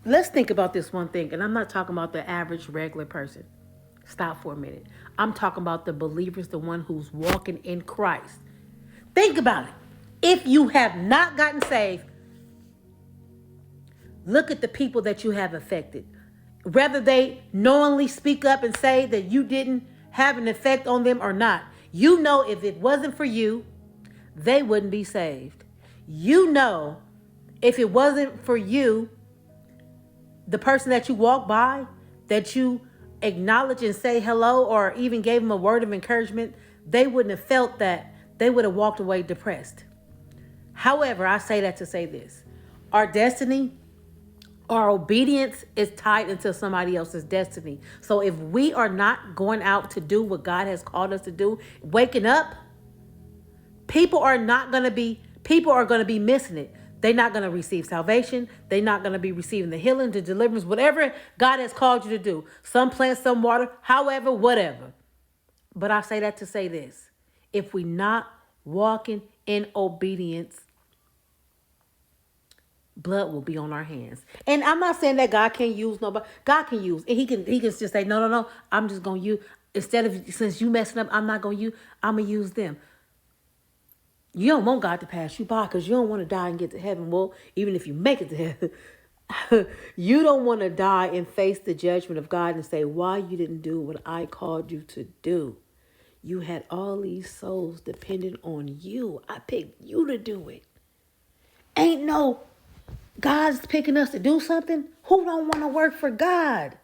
Let's think about this one thing, and I'm not talking about the average regular person. Stop for a minute. I'm talking about the believers, the one who's walking in Christ. Think about it. If you have not gotten saved, look at the people that you have affected. Whether they knowingly speak up and say that you didn't have an effect on them or not, you know if it wasn't for you, they wouldn't be saved. You know if it wasn't for you, the person that you walk by, that you acknowledge and say hello or even gave them a word of encouragement, they wouldn't have felt that. They would have walked away depressed. However, I say that to say this. Our destiny, our obedience is tied into somebody else's destiny. So if we are not going out to do what God has called us to do, waking up, people are going to be missing it. They're not going to receive salvation. They're not going to be receiving the healing, the deliverance, whatever God has called you to do. Some plant, some water, however, whatever. But I say that to say this. If we not walking in obedience, blood will be on our hands. And I'm not saying that God can't use nobody. God can use. And he can just say, no. I'm just going to use, instead of, since you messing up, I'm not going to use, I'm going to use them. You don't want God to pass you by because you don't want to die and get to heaven. Well, even if you make it to heaven, you don't want to die and face the judgment of God and say, why you didn't do what I called you to do. You had all these souls dependent on you. I picked you to do it. Ain't no God's picking us to do something. Who don't want to work for God?